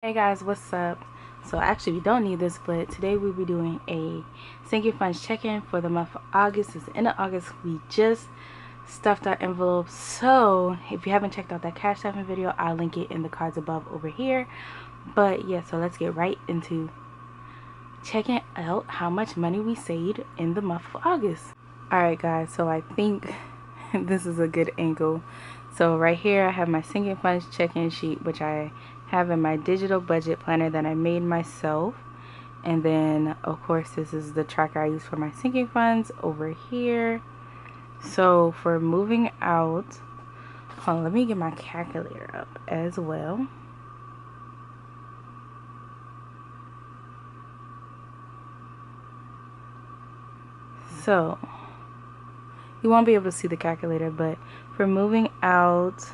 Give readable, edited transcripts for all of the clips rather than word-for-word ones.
Hey guys, what's up? So actually we don't need this, but today we'll be doing a sinking funds check-in for the month of August. It's the end of August. We just stuffed our envelopes. So if you haven't checked out that cash stuffing video, I'll link it in the cards above over here. But yeah, so let's get right into checking out how much money we saved in the month of August. Alright guys, so I think this is a good angle. So right here I have my sinking funds check-in sheet, which I have in my digital budget planner that I made myself. And then of course this is the tracker I use for my sinking funds over here. So for moving out, hold on, let me get my calculator up as well. So you won't be able to see the calculator, but for moving out,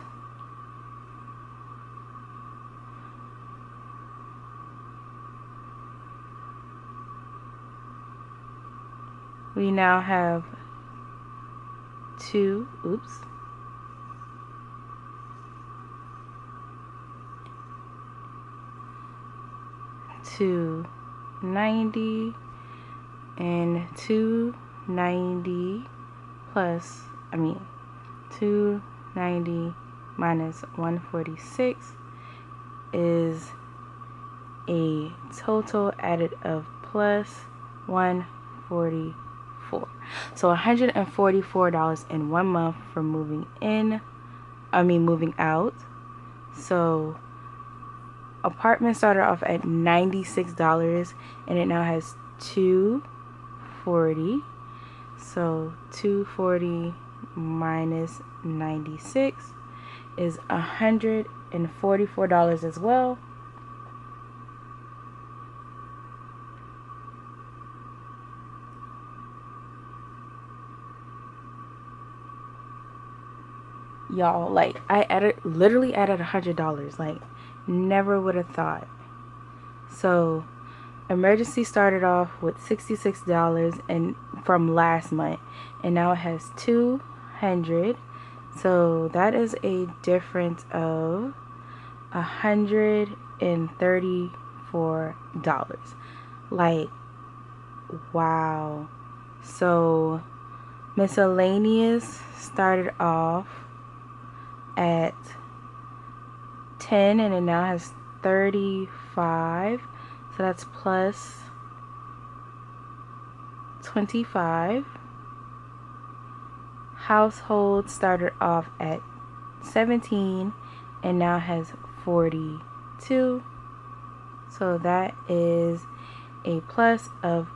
we now have $290 and 290 plus, 290 minus 146 is a total added of plus 144. So $144 in 1 month for moving out. So apartment started off at $96 and it now has $240. So 240 minus 96 is $144 as well. Y'all, like, I literally added $100. Like, never would have thought. So emergency started off with $66 and from last month, and now it has $200. So that is a difference of $134. Like, wow. So miscellaneous started off at 10 and it now has 35. So that's plus 25. Household started off at 17 and now has 42. So that is a plus of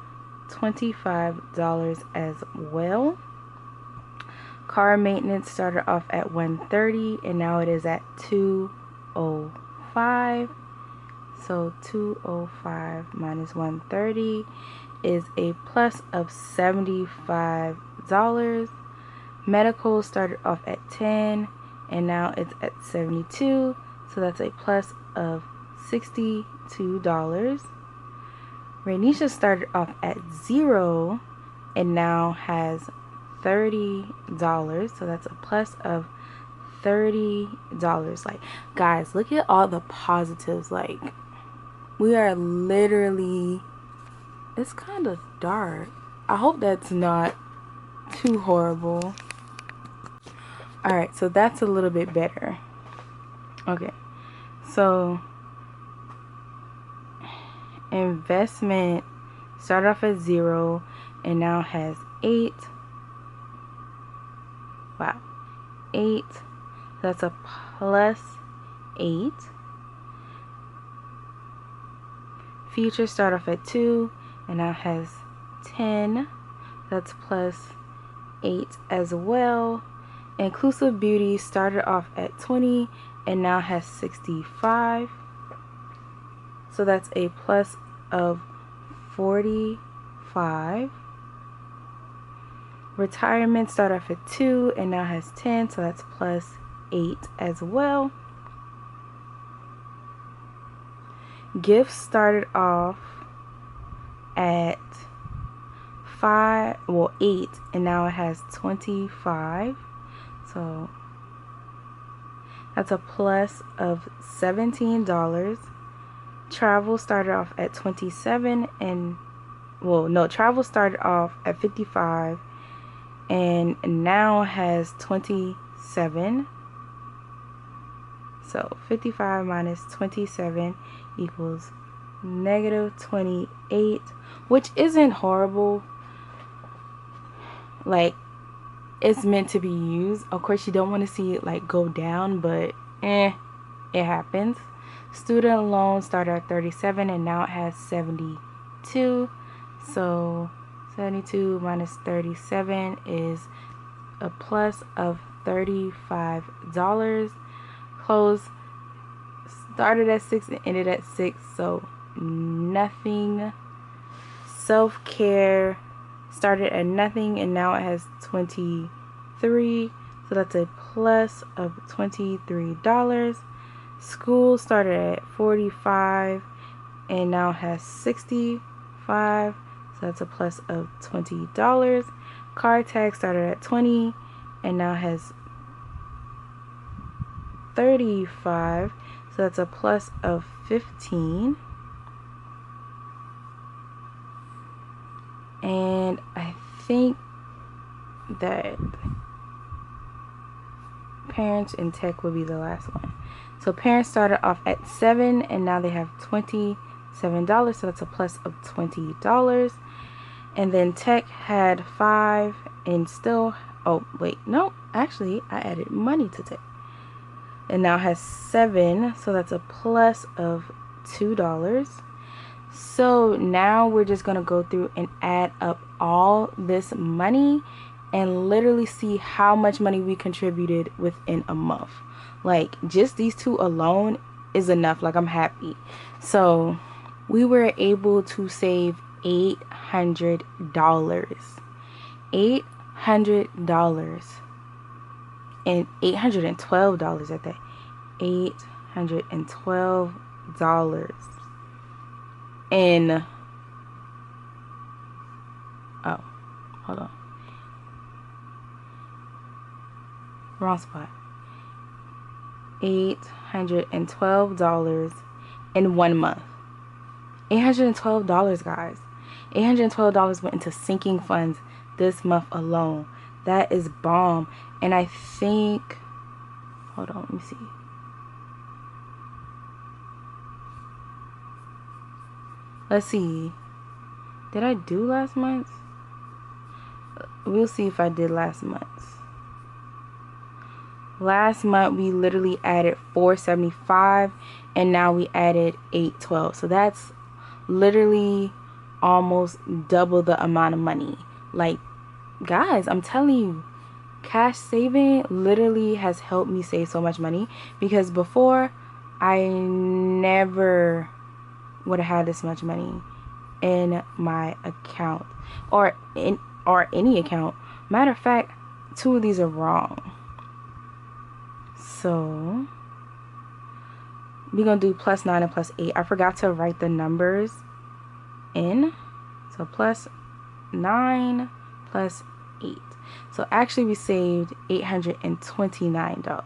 $25 as well. Car maintenance started off at 130 and now it is at 205. So 205 minus 130 is a plus of $75. Medical started off at 10 and now it's at 72. So that's a plus of $62. Rainisha started off at 0 and now has $30. So that's a plus of $30. Like, guys, look at all the positives. Like, we are literally, it's kind of dark. I hope that's not too horrible. Alright, so that's a little bit better. Okay, so investment started off at 0 and now has 8. Wow, 8. That's a plus 8. Future started off at 2 and now has 10. That's plus 8 as well. Inclusive Beauty started off at 20 and now has 65. So that's a plus of 45. Retirement started off at 2 and now has 10, so that's plus 8 as well. Gifts started off at 8 and now it has 25. So that's a plus of $17. Travel started off at 27 and, well, no, travel started off at 55 and now has 27. So 55 minus 27 equals negative 28, which isn't horrible. Like, it's meant to be used. Of course, you don't want to see it like go down, but it happens. Student loan started at 37 and now it has 72. So 72 minus 37 is a plus of $35. Close started at 6 and ended at 6, so nothing. Self-care started at nothing and now it has 23, so that's a plus of $23. School started at 45 and now has 65, so that's a plus of $20. Car tag started at 20 and now has 35, so that's a plus of 15. And I think that parents and tech will be the last one. So parents started off at 7 and now they have $27, so that's a plus of $20. And then tech had 5 and still, oh wait, no, actually I added money to tech and now has 7, so that's a plus of $2. So now we're just gonna go through and add up all this money and literally see how much money we contributed within a month. Like, just these two alone is enough. Like, I'm happy. So we were able to save $800. $800 and $812 at that. $812 in, oh, hold on, wrong spot. $812 in 1 month. $812, guys. $812 went into sinking funds this month alone. That is bomb. And I think, hold on, let me see. Let's see. Did I do last month? We'll see if I did last month. Last month we literally added $475 and now we added $812. So that's literally almost double the amount of money. Like, guys, I'm telling you, cash saving literally has helped me save so much money, because before I never would have had this much money in my account or any account. Matter of fact, 2 of these are wrong. So we're gonna do plus 9 and plus 8. I forgot to write the numbers in. So plus 9 plus 8. So actually we saved $829.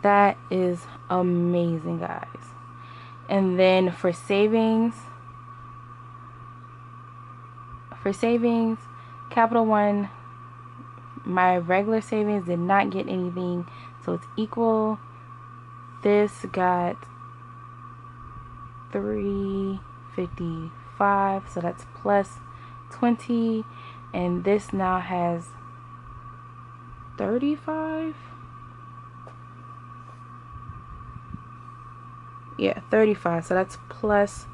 That is amazing, guys. And then for savings, Capital One, my regular savings did not get anything, so it's equal. This got $355, so that's plus 20, and this now has 35. Yeah, 35, so that's plus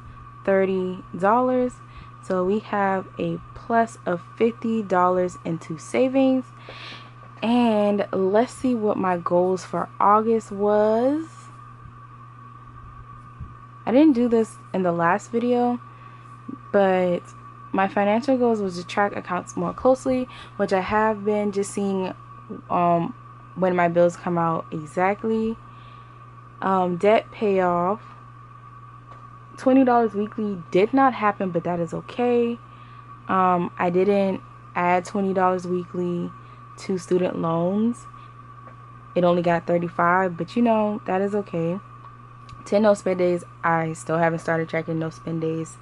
$30. So we have a plus of $50 into savings. And let's see what my goals for August was. I didn't do this in the last video, but my financial goals was to track accounts more closely, which I have been, just seeing when my bills come out exactly. Debt payoff, $20 weekly did not happen, but that is okay. I didn't add $20 weekly to student loans. It only got $35, but you know, that is okay. 10 no spend days. I still haven't started tracking no spend days.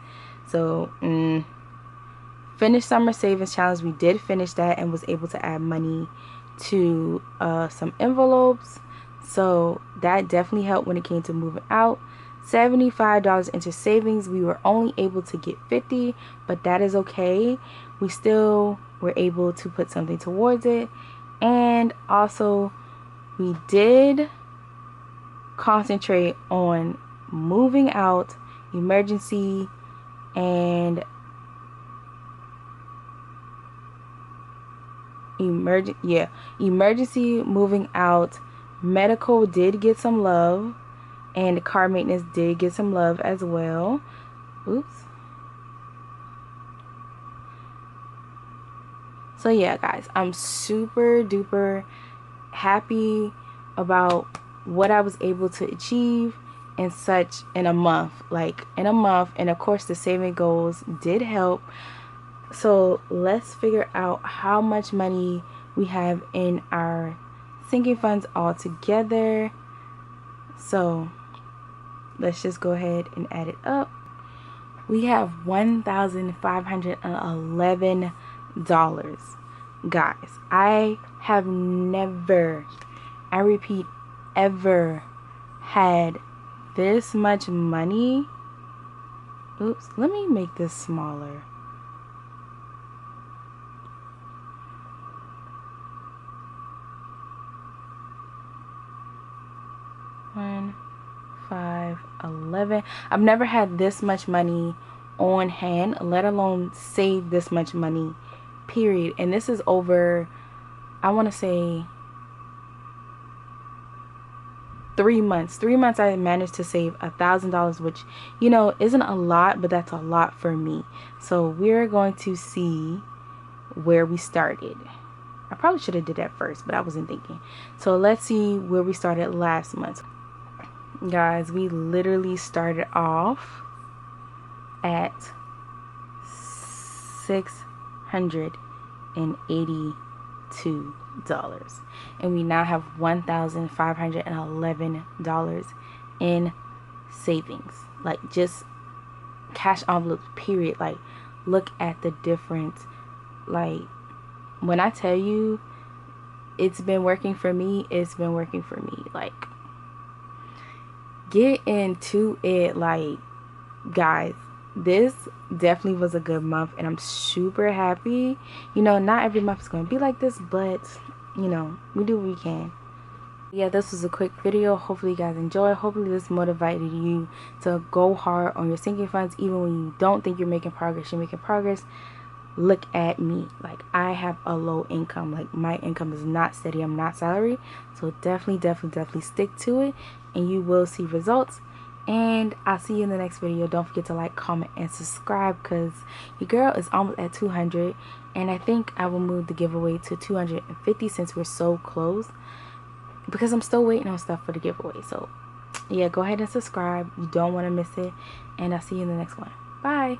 So, finish summer savings challenge. We did finish that and was able to add money to some envelopes. So that definitely helped when it came to moving out. $75 into savings. We were only able to get 50, but that is okay. We still were able to put something towards it. And also, we did concentrate on moving out, emergency, and emergency, moving out. Medical did get some love, and car maintenance did get some love as well. Oops. So yeah, guys, I'm super duper happy about what I was able to achieve in a month. And of course the saving goals did help. So let's figure out how much money we have in our sinking funds all together. So let's just go ahead and add it up. We have $1,511. Guys, I have never, I repeat, ever had this much money. Oops, let me make this smaller. $1,511. I've never had this much money on hand, let alone save this much money, period. And this is over, I want to say 3 months. 3 months I managed to save $1,000, which, you know, isn't a lot, but that's a lot for me. So we're going to see where we started. I probably should have did that first, but I wasn't thinking. So let's see where we started last month. Guys, we literally started off at $682, and we now have $1,511 in savings, like just cash envelopes, period. Like, look at the difference. Like, when I tell you it's been working for me, it's been working for me. Like, get into it. Like, guys, this definitely was a good month, and I'm super happy. You know, not every month is going to be like this, but you know, we do what we can. Yeah, this was a quick video. Hopefully you guys enjoy. Hopefully this motivated you to go hard on your sinking funds, even when you don't think you're making progress. You're making progress. Look at me. Like, I have a low income. Like, my income is not steady. I'm not salary. So definitely stick to it, and you will see results. And I'll see you in the next video. Don't forget to like, comment, and subscribe, because your girl is almost at 200, and I think I will move the giveaway to 250 since we're so close, because I'm still waiting on stuff for the giveaway. So yeah, go ahead and subscribe. You don't want to miss it, and I'll see you in the next one. Bye.